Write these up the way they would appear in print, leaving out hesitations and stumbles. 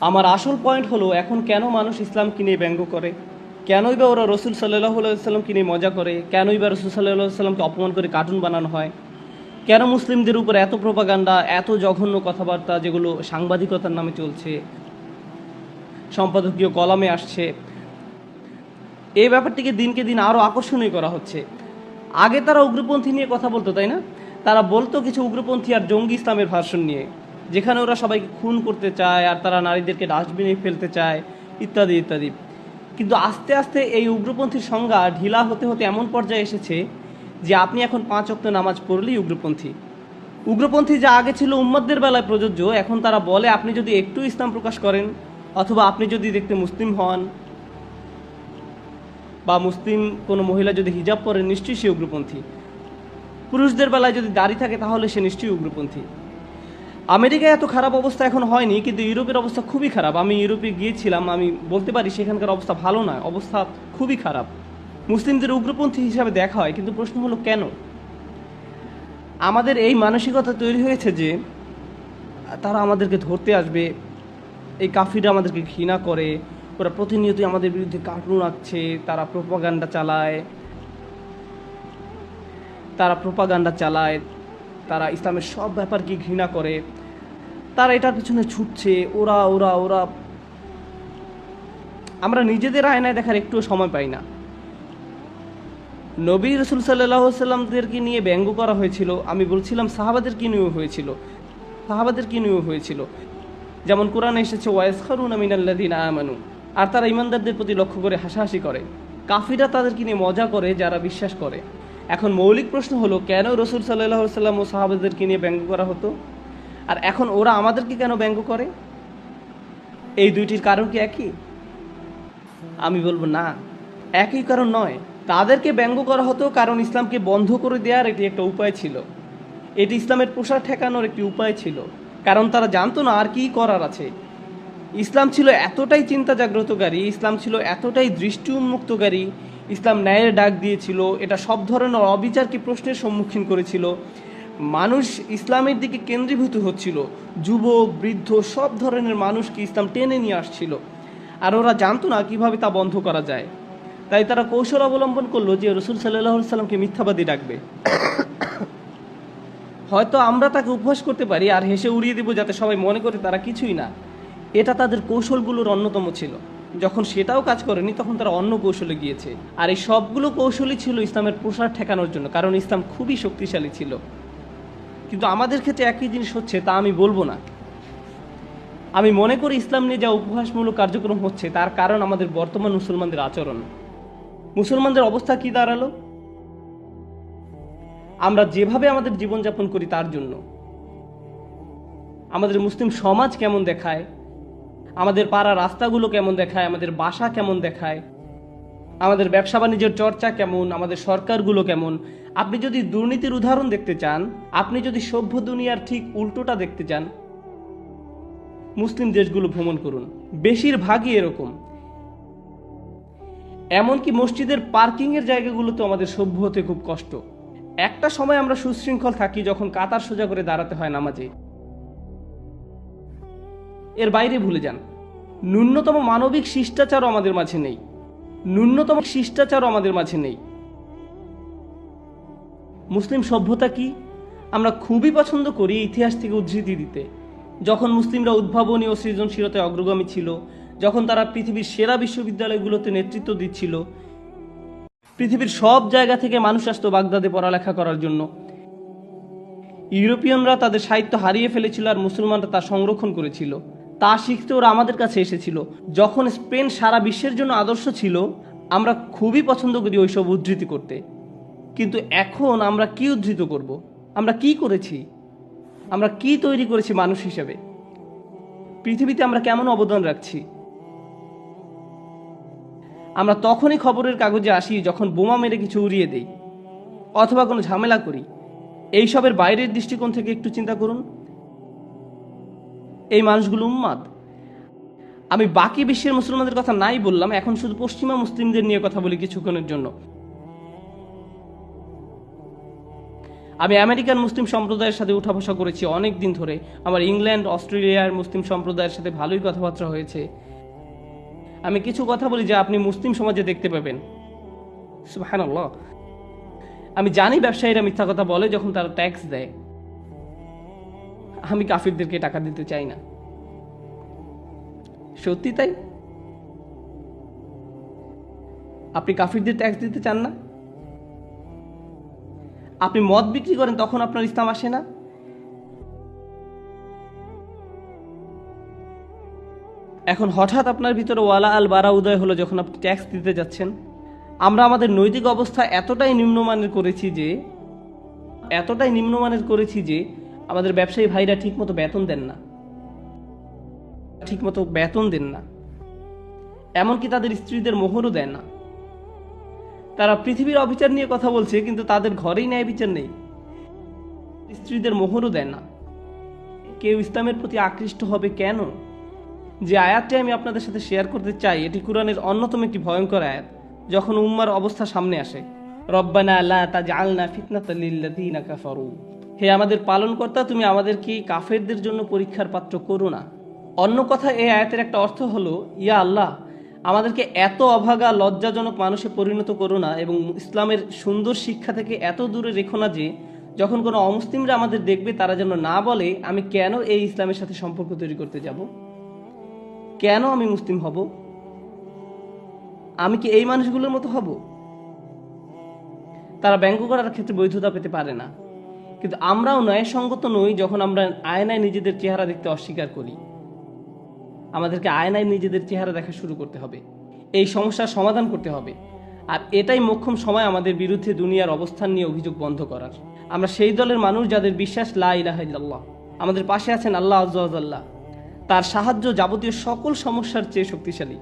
আমার আসল পয়েন্ট হলো, এখন কেন মানুষ ইসলামকে নিয়ে ব্যঙ্গ করে? কেনই বা ওরা রসুল সাল্লাহ সাল্লামকে নিয়ে মজা করে? কেনই বা রসুল সাল্লাহ সাল্লামকে অপমান করে কার্টুন বানানো হয়? কেন মুসলিমদের উপর এত প্রোপাগান্ডা, এত জঘন্য কথাবার্তা যেগুলো সাংবাদিকতার নামে চলছে, সম্পাদকীয় কলামে আসছে? এই ব্যাপারটিকে দিনকে দিন আরও আকর্ষণীয় করা হচ্ছে। আগে তারা উগ্রপন্থী নিয়ে কথা বলতো, তাই না? তারা বলতো কিছু উগ্রপন্থী আর জঙ্গি ইসলামের ভার্সন নিয়ে, যেখানে ওরা সবাইকে খুন করতে চায় আর তারা নারীদেরকে ডাস্টবিনে ফেলতে চায়, ইত্যাদি ইত্যাদি। কিন্তু আস্তে আস্তে এই উগ্রপন্থীর সংজ্ঞা ঢিলা হতে হতে এমন পর্যায়ে এসেছে যে আপনি এখন 5 ওয়াক্ত নামাজ পড়লেই উগ্রপন্থী। উগ্রপন্থী যা আগে ছিল উম্মতদের বেলায় প্রযোজ্য, এখন তারা বলে আপনি যদি একটু ইসলাম প্রকাশ করেন, অথবা আপনি যদি দেখতে মুসলিম হন, বা মুসলিম কোনো মহিলা যদি হিজাব পরে, নিশ্চয়ই সে উগ্রপন্থী। পুরুষদের বেলায় যদি দাড়ি থাকে তাহলে সে নিশ্চয়ই উগ্রপন্থী। আমেরিকায় এত খারাপ অবস্থা এখন হয়নি, কিন্তু ইউরোপের অবস্থা খুবই খারাপ। আমি ইউরোপে গিয়েছিলাম, আমি বলতে পারি সেখানকার অবস্থা ভালো নয়, অবস্থা খুবই খারাপ। মুসলিমদের উগ্রপন্থী হিসাবে দেখা হয়, কিন্তু প্রশ্ন হলো কেন? আমাদের এই মানসিকতা তৈরি হয়েছে যে তারা আমাদেরকে ধরতে আসবে, এই কাফিররা আমাদেরকে ঘৃণা করে, ওরা প্রতিনিয়তই আমাদের বিরুদ্ধে কার্টুন আঁকছে, তারা প্রোপাগান্ডা চালায়, তারা ইসলামের সব ব্যাপারকে ঘৃণা করে, তারা এটার পিছনে ছুটছে। ওরা ওরা ওরা আমরা নিজেদের আয়নায় দেখার একটুও সময় পাই না। নবী রসুল সাল্লাহ সাল্লামদেরকে নিয়ে ব্যঙ্গ করা হয়েছিল, আমি বলছিলাম সাহাবাদেরকে নিয়েও হয়েছিল। যেমন কোরআনে এসেছে ওয়াইসখারুনা মিনাল্লাযিনা আমানু, আর তারা ইমানদারদের প্রতি লক্ষ্য করে হাসাহাসি করে। কাফিরা তাদেরকে নিয়ে মজা করে যারা বিশ্বাস করে। এখন মৌলিক প্রশ্ন হলো, কেন রসুল সাল্লাহ সাল্লাম ও সাহাবাদেরকে নিয়ে ব্যঙ্গ করা হতো, আর এখন ওরা আমাদেরকে কেন ব্যঙ্গ করে? এই দুইটির কারণ কি একই? আমি বলবো না, একই কারণ নয়। তাদেরকে ব্যঙ্গ করা হতো কারণ ইসলামকে বন্ধ করে দেওয়ার এটি একটা উপায় ছিল, এটি ইসলামের প্রসার ঠেকানোর একটি উপায় ছিল। কারণ তারা জানতো না আর কি করার আছে। ইসলাম ছিল এতটাই চিন্তা জাগ্রতকারী, ইসলাম ছিল এতটাই দৃষ্টি উন্মুক্তকারী, ইসলাম ন্যায়ের ডাক দিয়েছিল, এটা সব ধরনের অবিচারকে প্রশ্নের সম্মুখীন করেছিল। মানুষ ইসলামের দিকে কেন্দ্রীভূত হচ্ছিল, যুবক বৃদ্ধ সব ধরনের মানুষকে ইসলাম টেনে নিয়ে আসছিল। আর ওরা জানতো না কিভাবে তা বন্ধ করা যায়। তাই তারা কৌশল অবলম্বন করলো যে রসুল সাল্লাহ সাল্লামকে মিথ্যাবাদী ডাকবে। হয়তো আমরা তাকে উপহাস করতে পারি আর হেসে উড়িয়ে দেবো যাতে সবাই মনে করে তারা কিছুই না। এটা তাদের কৌশলগুলোর অন্যতম ছিল। যখন সেটাও কাজ করেনি তখন তারা অন্য কৌশলে গিয়েছে। আর এই সবগুলো কৌশলই ছিল ইসলামের প্রসার ঠেকানোর জন্য, কারণ ইসলাম খুবই শক্তিশালী ছিল। কিন্তু আমাদের ক্ষেত্রে একই জিনিস হচ্ছে, তা আমি বলবো না। আমি মনে করি ইসলাম নিয়ে যা উপহাসমূলক কার্যক্রম হচ্ছে তার কারণ আমাদের বর্তমান মুসলমানদের আচরণ। মুসলমানদের অবস্থা কি দাঁড়ালো? আমরা যেভাবে আমাদের জীবনযাপন করি তার জন্য। আমাদের মুসলিম সমাজ কেমন দেখায়, আমাদের পাড়া রাস্তাগুলো কেমন দেখায়, আমাদের বাসা কেমন দেখায়, আমাদের ব্যবসা বাণিজ্যের চর্চা কেমন, আমাদের সরকারগুলো কেমন। আপনি যদি দুর্নীতির উদাহরণ দেখতে চান, আপনি যদি সভ্য দুনিয়ার ঠিক উল্টোটা দেখতে চান, মুসলিম দেশগুলো ভ্রমণ করুন, বেশিরভাগই এরকম। এমনকি মসজিদের পার্কিংয়ের জায়গাগুলোতে আমাদের সভ্য হতে খুব কষ্ট। একটা সময় আমরা সুশৃঙ্খল থাকি যখন কাতার সোজা করে দাঁড়াতে হয় নামাজে, এর বাইরে ভুলে যান। ন্যূনতম মানবিক শিষ্টাচারও আমাদের মাঝে নেই। মুসলিম সভ্যতা কি? আমরা খুবই পছন্দ করি ইতিহাস থেকে উদ্ধৃতি দিতে। যখন মুসলিমরা উদ্ভাবনী ও সৃজনশীলতায় অগ্রগামী ছিল, যখন তারা পৃথিবীর সেরা বিশ্ববিদ্যালয়গুলোতে নেতৃত্ব দিচ্ছিল, পৃথিবীর সব জায়গা থেকে মানুষ আসতো বাগদাদে পড়ালেখা করার জন্য। ইউরোপিয়ানরা তাদের সাহিত্য হারিয়ে ফেলেছিল আর মুসলমানরা তা সংরক্ষণ করেছিল। তা শিখতে ওরা আমাদের কাছে এসেছিল। যখন স্পেন সারা বিশ্বের জন্য আদর্শ ছিল, আমরা খুবই পছন্দ করি ওইসব উদ্ধৃতি করতে। কিন্তু এখন আমরা কি উদ্ধৃত করব? আমরা কি করেছি? আমরা কি তৈরি করেছি মানুষ হিসেবে? পৃথিবীতে আমরা কেমন অবদান রাখছি? আমরা তখনই খবরের কাগজে আসি যখন বোমা মেরে কিছু উড়িয়ে দেই অথবা কোনো ঝামেলা করি। এইসবের বাইরের দৃষ্টিকোণ থেকে একটু চিন্তা করুন। এই মানুষগুলো উন্মাদ। আমি বাকি বিশ্বের মুসলমানদের কথা নাই বললাম, এখন শুধু পশ্চিমা মুসলিমদের নিয়ে কথা বলি কিছুক্ষণের জন্য। আমি আমেরিকান মুসলিম সম্প্রদায়ের সাথে উঠা বসা করেছি অনেক দিন ধরে। আমার ইংল্যান্ড, অস্ট্রেলিয়ার মুসলিম সম্প্রদায়ের সাথে ভালোই কথাবার্তা হয়েছে। আমি কিছু কথা বলি যা আপনি মুসলিম সমাজে দেখতে পাবেন। সুবহানাল্লাহ। আমি জানি ব্যবসায়ীরা মিথ্যা কথা বলে যখন তারা ট্যাক্স দেয়। আমি কাফিরদেরকে টাকা দিতে চাই না। সত্যি তাই? আপনি কাফিরদের ট্যাক্স দিতে চান না? আপনি মদ বিক্রি করেন, তখন আপনার ইসলাম আসে না? এখন হঠাৎ আপনার ভিতরে ওয়ালা আল বারা উদয় হলো যখন আপনি ট্যাক্স দিতে যাচ্ছেন। আমরা আমাদের নৈতিক অবস্থা এতটাই নিম্নমানের করেছি যে আমাদের ব্যবসায়ী ভাইরা ঠিকমতো বেতন দেন না, এমনকি তাদের স্ত্রীদের মোহরও দেন না। তারা পৃথিবীর অবিচার নিয়ে কথা বলছে, কিন্তু তাদের ঘরেই ন্যায় বিচার নেই। স্ত্রীদের মোহরও দেন না। কেউ ইসলামের প্রতি আকৃষ্ট হবে কেন? যে আয়াতটি আমি আপনাদের সাথে শেয়ার করতে চাই, এটি কুরআনের অন্যতম একটি ভয়ঙ্কর আয়াত। যখন উম্মার অবস্থা সামনে আসে, রব্বানা লা তাজআলনা ফিতনাতাল লিল্লাযিনা কাফারু, হে আমাদের পালনকর্তা, তুমি আমাদেরকে কাফেরদের জন্য পরীক্ষার পাত্র করো না। অন্য কথা, এই আয়াতের একটা অর্থ হলো, ইয়া আল্লাহ, আমাদেরকে এত অভাগা লজ্জাজনক মানুষে পরিণত করো না এবং ইসলামের সুন্দর শিক্ষা থেকে এত দূরে রেখো না যে যখন কোনো অমুসলিমরা আমাদের দেখবে তারা যেন না বলে আমি কেন এই ইসলামের সাথে সম্পর্ক তৈরি করতে যাব, কেন আমি মুসলিম হব, আমি কি এই মানুষগুলোর মতো হব? তারা ব্যঙ্গ করার ক্ষেত্রে বৈধতা পেতে পারে না, কিন্তু আমরাও ন্যায়সঙ্গত নই যখন আমরা আয়নায় নিজেদের চেহারা দেখতে অস্বীকার করি। আমাদেরকে আয়নায় নিজেদের চেহারা দেখা শুরু করতে হবে, এই সমস্যার সমাধান করতে হবে। আর এটাই মোক্ষম সময় আমাদের বিরুদ্ধে দুনিয়ার অবস্থান নিয়ে অভিযোগ বন্ধ করার। আমরা সেই দলের মানুষ যাদের বিশ্বাস লা ইলাহা ইল্লাল্লাহ। আমাদের পাশে আছেন আল্লাহ আযজা ওয়া জাল্লা। তার সাহায্য যাবতীয় সকল সমস্যার চেয়ে শক্তিশালী।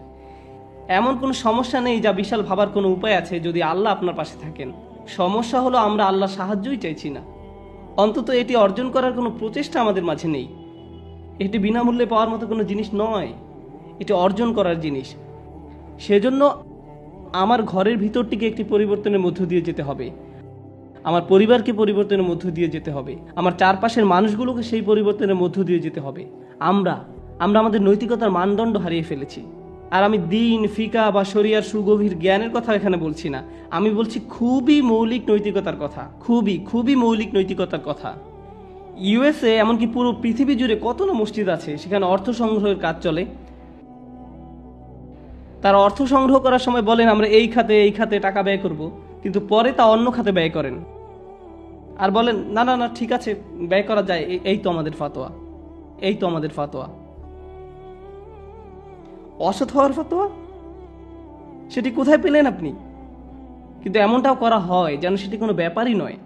এমন কোনো সমস্যা নেই যা বিশাল ভাবার কোনো উপায় আছে যদি আল্লাহ আপনার পাশে থাকেন। সমস্যা হলো আমরা আল্লাহর সাহায্যই চাইছি না, অন্তত এটি অর্জন করার কোনো প্রচেষ্টা আমাদের মাঝে নেই। এটি বিনামূল্যে পাওয়ার মতো কোনো জিনিস নয়, এটি অর্জন করার জিনিস। সেজন্য আমার ঘরের ভিতরটিকে একটি পরিবর্তনের মধ্য দিয়ে যেতে হবে, আমার পরিবারকে পরিবর্তনের মধ্য দিয়ে যেতে হবে, আমার চারপাশের মানুষগুলোকে সেই পরিবর্তনের মধ্য দিয়ে যেতে হবে। আমরা আমাদের নৈতিকতার মানদণ্ড হারিয়ে ফেলেছি। আর আমি দ্বীন, ফিকা বা শরিয়ার সুগভীর জ্ঞানের কথা এখানে বলছি না, আমি বলছি খুবই মৌলিক নৈতিকতার কথা, খুবই মৌলিক নৈতিকতার কথা। ইউএসএ এমনকি পুরো পৃথিবী জুড়ে কত না মসজিদ আছে, সেখানে অর্থ সংগ্রহের কাজ চলে। তারা অর্থ সংগ্রহ করার সময় বলেন আমরা এই খাতে টাকা ব্যয় করব, কিন্তু পরে তা অন্য খাতে ব্যয় করেন আর বলেন না না না ঠিক আছে ব্যয় করা যায়, এই তো আমাদের ফাতোয়া। অসৎ হওয়ার ফাতোয়া, সেটি কোথায় পেলেন আপনি? কিন্তু এমনটাও করা হয় যেন সেটি কোনো ব্যাপারই নয়।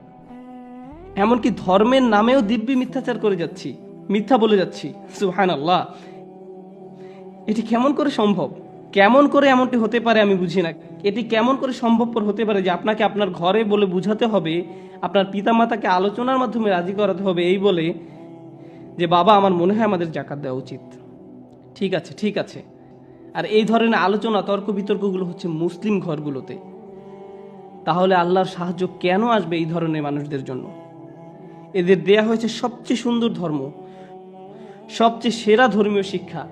এমনকি ধর্মের নামেও দিব্যি মিথ্যাচার করে যাচ্ছি, মিথ্যা বলে যাচ্ছি। সুবহানাল্লাহ। এটি কেমন করে সম্ভব? কেমন করে এমনটি হতে পারে আমি বুঝি না। এটি কেমন করে সম্ভবপর হতে পারে যে আপনাকে আপনার ঘরে বলে বুঝাতে হবে, আপনার পিতামাতাকে আলোচনার মাধ্যমে রাজি করাতে হবে এই বলে যে বাবা আমার মনে হয় আমাদের জাকাত দেওয়া উচিত। ঠিক আছে। আর এই ধরনের আলোচনা, তর্ক বিতর্কগুলো হচ্ছে মুসলিম ঘরগুলোতে। তাহলে আল্লাহর সাহায্য কেন আসবে এই ধরনের মানুষদের জন্য? এদের দেয়া হয়েছে সবচেয়ে সুন্দর ধর্ম, সবচেয়ে সেরা ধর্মীয় শিক্ষা।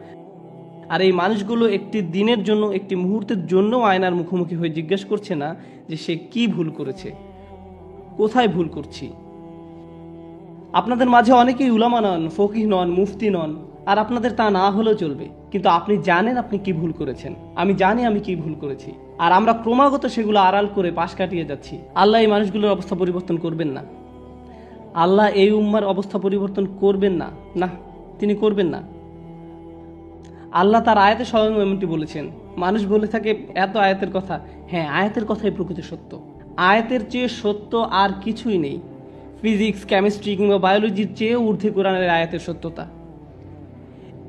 আর এই মানুষগুলো একটি দিনের জন্য, একটি মুহূর্তের জন্য আয়নার মুখোমুখি হয়ে জিজ্ঞেস করছে না যে সে কি ভুল করেছে, কোথায় ভুল করছি। আপনাদের মাঝে অনেকেই উলামা নন, ফকিহ নন, মুফতি নন, আর আপনাদের তা না হলেও চলবে, কিন্তু আপনি জানেন আপনি কি ভুল করেছেন। আমি জানি আমি কি ভুল করেছি, আর আমরা ক্রমাগত সেগুলো আড়াল করে পাশ কাটিয়ে যাচ্ছি। আল্লাহ এই মানুষগুলোর অবস্থা পরিবর্তন করবেন না, আল্লাহ এই উম্মার অবস্থা পরিবর্তন করবেন না, না তিনি করবেন না। আল্লাহ তার আয়াতে স্বয়ং এমনটি বলেছেন। মানুষ বলে থাকে এত আয়াতের কথা, হ্যাঁ আয়াতের কথাই প্রকৃত সত্য, আয়াতের চেয়ে সত্য আর কিছুই নেই। ফিজিক্স, কেমিস্ট্রি কিংবা বায়োলজির চেয়েও ঊর্ধ্বে কোরআনের আয়াতের সত্যতা।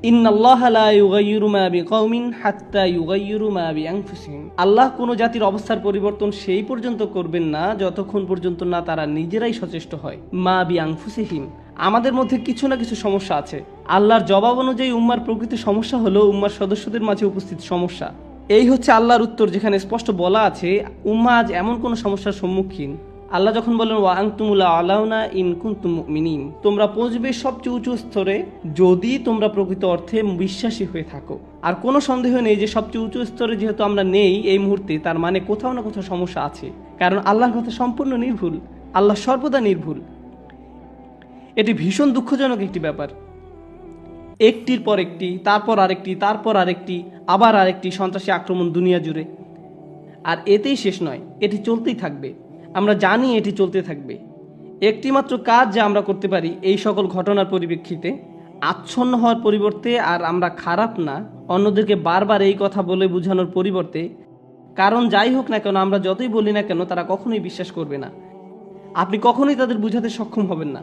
ইন্নাল্লাহা লা ইউগাইয়িরু মা বিকাওমিন হাত্তা ইউগাইয়িরু মা বিআনফুসিহিম। আল্লাহ কোনো জাতির অবস্থার পরিবর্তন সেই পর্যন্ত করবেন না যতক্ষণ পর্যন্ত না তারা নিজেরাই সচেষ্ট হয়। মা বিআনফুসিহিম, আমাদের মধ্যে কিছু না কিছু সমস্যা আছে। আল্লাহর জবাব অনুযায়ী উম্মার প্রকৃত সমস্যা হলো উম্মার সদস্যদের মাঝে উপস্থিত সমস্যা। এই হচ্ছে আল্লাহর উত্তর, যেখানে স্পষ্ট বলা আছে উম্মা আজ এমন কোনো সমস্যার সম্মুখীন আল্লাহ যখন বলেন ওয়া আনতুমুল আলাউনা ইন কুনতুম মুমিনিন, তোমরা পৌঁছবে সবচেয়ে উঁচু স্তরে যদি তোমরা প্রকৃত অর্থে বিশ্বাসী হয়ে থাকো। আর কোনো সন্দেহ নেই যে সবচেয়ে উঁচু স্তরে যেহেতু আমরা নেই এই মুহূর্তে, তার মানে কোথাও না কোথাও সমস্যা আছে, কারণ আল্লাহর কথা সম্পূর্ণ নির্ভুল, আল্লাহ সর্বদা নির্ভুল। এটি ভীষণ দুঃখজনক একটি ব্যাপার। একটির পর একটি, তারপর আরেকটি, তারপর আরেকটি, আবার আরেকটি সন্ত্রাসী আক্রমণ দুনিয়া জুড়ে। আর এতেই শেষ নয়, এটি চলতেই থাকবে। আমরা জানি এটি চলতে থাকবে। একটি মাত্র কাজ যা আমরা করতে পারি এই সকল ঘটনার পরিপ্রেক্ষিতে, আচ্ছন্ন হওয়ার পরিবর্তে আর আমরা খারাপ না, অন্যদেরকে বারবার এই কথা বলে বোঝানোর পরিবর্তে, কারণ যাই হোক না কেন, আমরা যতই বলি না কেন তারা কখনোই বিশ্বাস করবে না। আপনি কখনোই তাদের বোঝাতে সক্ষম হবেন না।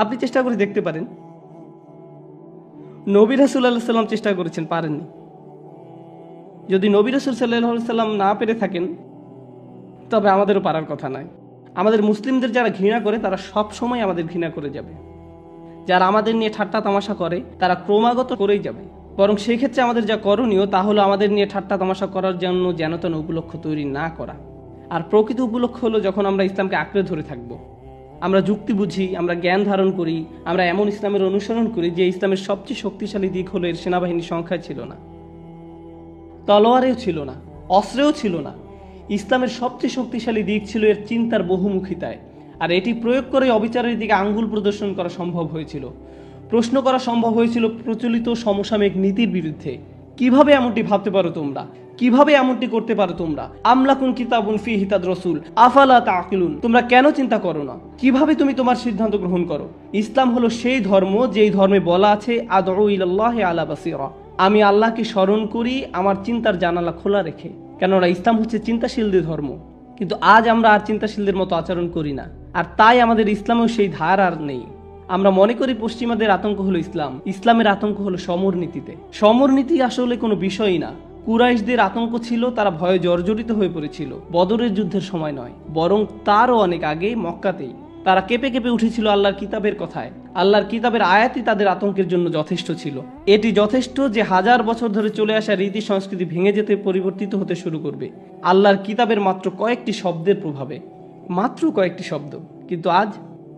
আপনি চেষ্টা করে দেখতে পারেন। নবী রাসূল সাল্লাল্লাহু আলাইহি সাল্লাম চেষ্টা করেছেন, পারেননি। যদি নবী রাসূল সাল্লাল্লাহু আলাইহি সাল্লাম না পেরে থাকেন, তবে আমাদেরও পারার কথা নয়। আমাদের মুসলিমদের যারা ঘৃণা করে তারা সব সময় আমাদের ঘৃণা করে যাবে। যারা আমাদের নিয়ে ঠাট্টা তামাশা করে তারা ক্রমাগত করেই যাবে। বরং সেই ক্ষেত্রে আমাদের যা করণীয় তা হলো আমাদের নিয়ে ঠাট্টা তামাশা করার জন্য যেন তেন উপলক্ষ তৈরি না করা। আর প্রকৃত উপলক্ষ হলো যখন আমরা ইসলামকে আঁকড়ে ধরে থাকবো, আমরা যুক্তি বুঝি, আমরা জ্ঞান ধারণ করি, আমরা এমন ইসলামের অনুসরণ করি যে ইসলামের সবচেয়ে শক্তিশালী দিক হলো এর সেনাবাহিনীর সংখ্যায় ছিল না, তলোয়ারেও ছিল না, অস্ত্রেও ছিল না। ইসলামের সবচেয়ে শক্তিশালী দিক ছিল এর চিন্তার বহুমুখিতায়। আর এটি প্রয়োগ করে অবিচারের দিকে আঙ্গুল প্রদর্শন করা সম্ভব হয়েছিল, প্রশ্ন করা সম্ভব হয়েছিল প্রচলিত সমসাময়িক নীতির বিরুদ্ধে। কিভাবে এমনটি ভাবতে পারো তোমরা? কিভাবে এমনটি করতে পারো তোমরা? আমলাকুন কিতাবুন ফিহি তাদরাসুল আফালা তাকিলুন, তোমরা কেন চিন্তা করো না? কিভাবে তুমি তোমার সিদ্ধান্ত গ্রহণ করো? ইসলাম হলো সেই ধর্ম যেই ধর্মে বলা আছে আদউ ইলাল্লাহি আলা বাসীরা, আমি আল্লাহকে স্মরণ করি আমার চিন্তার জানালা খোলা রেখে। কেননা ইসলাম হচ্ছে চিন্তাশীলদের ধর্ম। কিন্তু আজ আমরা আর চিন্তাশীলদের মতো আচরণ করি না, আর তাই আমাদের ইসলামেও সেই ধার আর নেই। আমরা মনে করি পশ্চিমাদের আতঙ্ক হলো ইসলাম, ইসলামের আতঙ্ক হলো সমরনীতিতে। সমরনীতি আসলে কোনো বিষয়ই না। কুরাইশদের আতঙ্ক ছিল, তারা ভয়ে জর্জরিত হয়ে পড়েছিল বদরের যুদ্ধের সময় নয়, বরং তারও অনেক আগে মক্কাতেই। তারা কেঁপে কেঁপে উঠেছিল আল্লাহর কিতাবের কথায়। আল্লাহর কিতাবের আয়াতই তাদের আতঙ্কের জন্য যথেষ্ট ছিল। এটি যথেষ্ট যে 1000 বছর ধরে চলে আসা রীতি সংস্কৃতি ভেঙে যেতে, পরিবর্তিত হতে শুরু করবে আল্লাহর কিতাবের মাত্র কয়েকটি শব্দের প্রভাবে, মাত্র কয়েকটি শব্দ। কিন্তু আজ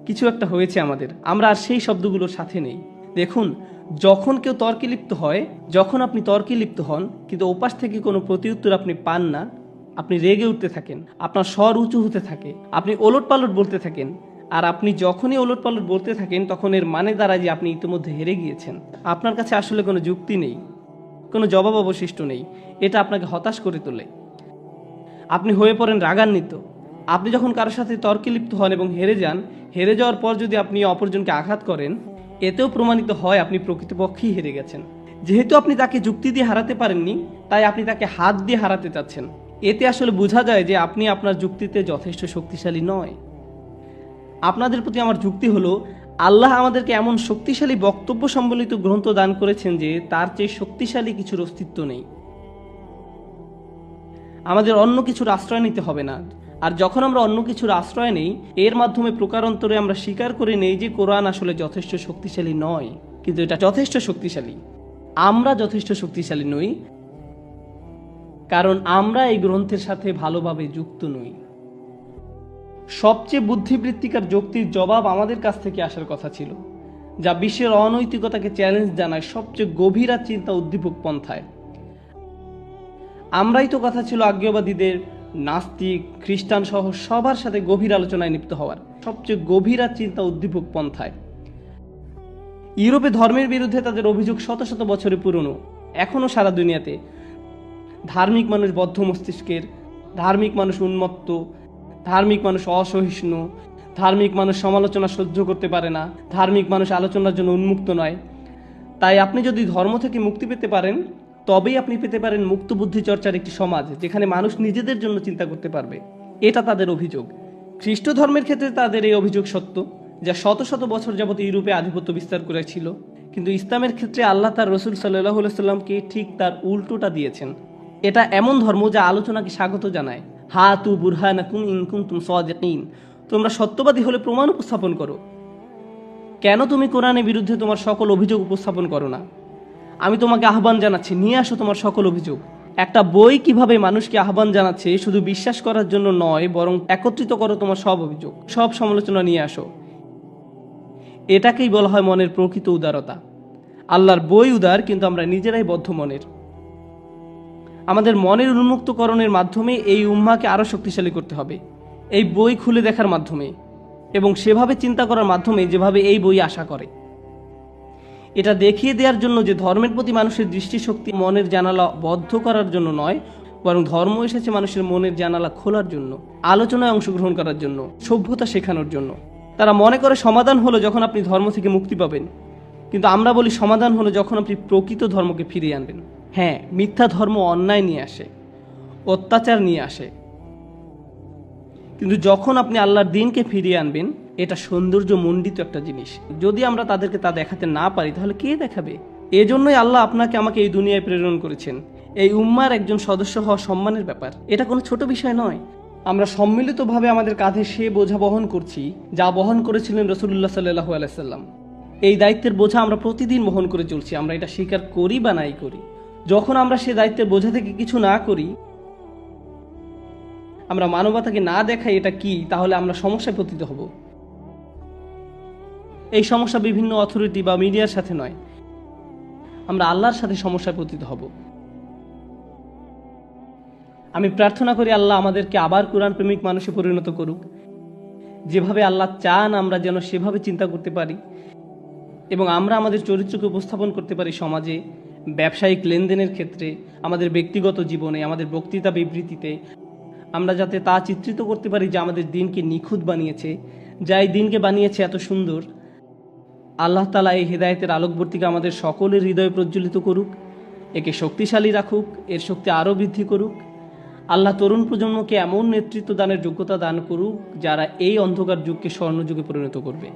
কিছু একটা হয়েছে আমাদের, আমরা আর সেই শব্দগুলোর সাথে নেই। দেখুন, যখন কেউ তর্কে লিপ্ত হয়, যখন আপনি তর্কে লিপ্ত হন কিন্তু ওপাশ থেকে কোনো প্রতিউত্তর আপনি পান না, আপনি রেগে উঠতে থাকেন, আপনার স্বর উঁচু হতে থাকে, আপনি ওলটপালট বলতে থাকেন। আর আপনি যখনই ওলটপালট বলতে থাকেন তখন এর মানে দাঁড়ায় যে আপনি ইতিমধ্যে হেরে গিয়েছেন। আপনার কাছে আসলে কোনো যুক্তি নেই, কোনো জবাব অবশিষ্ট নেই। এটা আপনাকে হতাশ করে তোলে, আপনি হয়ে পড়েন রাগান্বিত। আপনি যখন কারোর সাথে তর্কে লিপ্ত হন এবং হেরে যান, হেরে যাওয়ার পর যদি আপনি অপরজনকে আঘাত করেন, এতেও প্রমাণিত হয় আপনি প্রকৃতপক্ষেই হেরে গেছেন। যেহেতু আপনি তাকে যুক্তি দিয়ে হারাতে পারেননি, তাই আপনি তাকে হাত দিয়ে হারাতে চাচ্ছেন। এতে আসলে বোঝা যায় যে আপনি আপনার যুক্তিতে যথেষ্ট শক্তিশালী নয়। আপনাদের প্রতি আমার যুক্তি হলো, আল্লাহ আমাদেরকে এমন শক্তিশালী বক্তব্য সম্বলিত গ্রন্থ দান করেছেন যে তার চেয়ে শক্তিশালী কিছুর অস্তিত্ব নেই। আমাদের অন্য কিছুর আশ্রয় নিতে হবে না। আর যখন আমরা অন্য কিছুর আশ্রয় নেই, এর মাধ্যমে প্রকারান্তরে আমরা স্বীকার করে নেই যে কোরআন আসলে যথেষ্ট শক্তিশালী নয়, কিন্তু এটা যথেষ্ট শক্তিশালী। আমরা যথেষ্ট শক্তিশালী নই, কারণ আমরা এই গ্রন্থের সাথে ভালোভাবে যুক্ত নই। সবচেয়ে বুদ্ধিবৃত্তিকার যুক্তির জবাব আমাদের কাছ থেকে আসার কথা ছিল, যা বিশ্বের অনৈতিকতাকে চ্যালেঞ্জ জানায় সবচেয়ে গভীর চিন্তা উদ্দীপক পন্থায়। আমরাই তো কথা ছিল আজ্ঞাবাদীদের, নাস্তিক, খ্রিস্টান সহ সবার সাথে গভীর আলোচনায় লিপ্ত হওয়ার সবচেয়ে গভীর চিন্তা উদ্দীপক পন্থায়। ইউরোপে ধর্মের বিরুদ্ধে তাদের অভিযোগ শত শত বছরে পুরনো, এখনো সারা দুনিয়াতে ধার্মিক মানুষ বদ্ধ মস্তিষ্কের, ধার্মিক মানুষ উন্মত্ত, ধার্মিক মানুষ অসহিষ্ণু, ধার্মিক মানুষ সমালোচনা সহ্য করতে পারে না, ধার্মিক মানুষ আলোচনার জন্য উন্মুক্ত নয়। তাই আপনি যদি ধর্ম থেকে মুক্তি পেতে পারেন, তবেই আপনি পেতে পারেন মুক্ত বুদ্ধি চর্চার একটি সমাজ, যেখানে মানুষ নিজেদের জন্য চিন্তা করতে পারবে। এটা তাদের অভিযোগ। খ্রিস্ট ধর্মের ক্ষেত্রে তাদের এই অভিযোগ সত্য, যা শত শত বছর যাবত ইউরোপে আধিপত্য বিস্তার করেছিল। কিন্তু ইসলামের ক্ষেত্রে আল্লাহ তার রসুল সাল্লাল্লাহু আলাইহি সাল্লামকে ঠিক তার উল্টোটা দিয়েছেন। এটা এমন ধর্ম যা আলোচনাকে স্বাগত জানায়। হাতু বুরহানাকুম ইন কুনতুম সাদিকিন, তোমরা সত্যবাদী হলে প্রমাণ উপস্থাপন করো। কেন তুমি কোরআনের বিরুদ্ধে তোমার সকল অভিযোগ উপস্থাপন করো না? আমি তোমাকে আহ্বান জানাচ্ছি, নিয়ে আসো তোমার সকল অভিযোগ। একটা বই কিভাবে মানুষকে আহ্বান জানাচ্ছে শুধু বিশ্বাস করার জন্য নয়, বরং একত্রিত করো তোমার সব অভিযোগ, সব সমালোচনা নিয়ে আসো। এটাকেই বলা হয় মনের প্রকৃত উদারতা। আল্লাহর বই উদার, কিন্তু আমরা নিজেরাই বদ্ধ মনের। আমাদের মনের উন্মুক্তকরণের মাধ্যমে এই উম্মাকে আরও শক্তিশালী করতে হবে, এই বই খুলে দেখার মাধ্যমে এবং সেভাবে চিন্তা করার মাধ্যমে যেভাবে এই বই আশা করে। এটা দেখিয়ে দেওয়ার জন্য যে ধর্মের প্রতি মানুষের দৃষ্টিশক্তি মনের জানালা বদ্ধ করার জন্য নয়, বরং ধর্ম এসেছে মানুষের মনের জানালা খোলার জন্য, আলোচনায় অংশগ্রহণ করার জন্য, সভ্যতা শেখানোর জন্য। তারা মনে করে সমাধান হলো যখন আপনি ধর্ম থেকে মুক্তি পাবেন, কিন্তু আমরা বলি সমাধান হলো যখন আপনি প্রকৃত ধর্মকে ফিরিয়ে আনবেন। হ্যাঁ, মিথ্যা ধর্ম অন্যায় নিয়ে আসে, অত্যাচার নিয়ে আসে, কিন্তু যখন আপনি আল্লাহর দ্বীনকে ফিরিয়ে আনবেন, এটা সৌন্দর্য মণ্ডিত একটা জিনিস। যদি আমরা তাদেরকে তা দেখাতে না পারি, তাহলে কে দেখাবে? এজন্যই আল্লাহ আপনাকে আমাকে এই দুনিয়ায় প্রেরণ করেছেন। এই উম্মার একজন সদস্য হওয়া সম্মানের ব্যাপার, এটা কোনো ছোট বিষয় নয়। আমরা সম্মিলিতভাবে আমাদের কাঁধে সে বোঝা বহন করছি যা বহন করেছিলেন রাসূলুল্লাহ সাল্লাল্লাহু আলাইহি সাল্লাম। এই দায়িত্বের বোঝা আমরা প্রতিদিন বহন করে চলছি, আমরা এটা স্বীকার করি বা নাই করি। যখন আমরা সে দায়িত্বের বোঝা থেকে কিছু না করি, আমরা মানবতাকে না দেখাই এটা কি, তাহলে আমরা সমস্যায় পতিত হব। এই সমস্যা বিভিন্ন অথরিটি বা মিডিয়ার সাথে নয়, আমরা আল্লাহর সাথে সমস্যায় পতিত হব। আমি প্রার্থনা করি আল্লাহ আমাদেরকে আবার কোরআন প্রেমিক মানুষে পরিণত করুক, যেভাবে আল্লাহ চান আমরা যেন সেভাবে চিন্তা করতে পারি, এবং আমরা আমাদের চরিত্রকে উপস্থাপন করতে পারি সমাজে, ব্যবসায়িক লেনদেনের ক্ষেত্রে, আমাদের ব্যক্তিগত জীবনে, আমাদের বক্তৃতা বিবৃতিতে। আমরা যাতে তা চিত্রিত করতে পারি যা আমাদের দিনকে নিখুঁত বানিয়েছে, যা এই দিনকে বানিয়েছে এত সুন্দর। আল্লাহ তাআলা এই হেদায়েতের আলোকবর্তিকা আমাদের সকলের হৃদয়ে প্রজ্বলিত করুক, একে শক্তিশালী রাখুক, এর শক্তি আরও বৃদ্ধি করুক। আল্লাহ তরুণ প্রজন্মকে এমন নেতৃত্ব দানের যোগ্যতা দান করুক যারা এই অন্ধকার যুগকে স্বর্ণযুগে পরিণত করবে।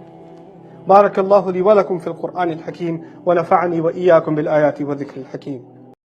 بارك الله لي ولكم في القرآن الحكيم ونفعني وإياكم بالآيات والذكر الحكيم.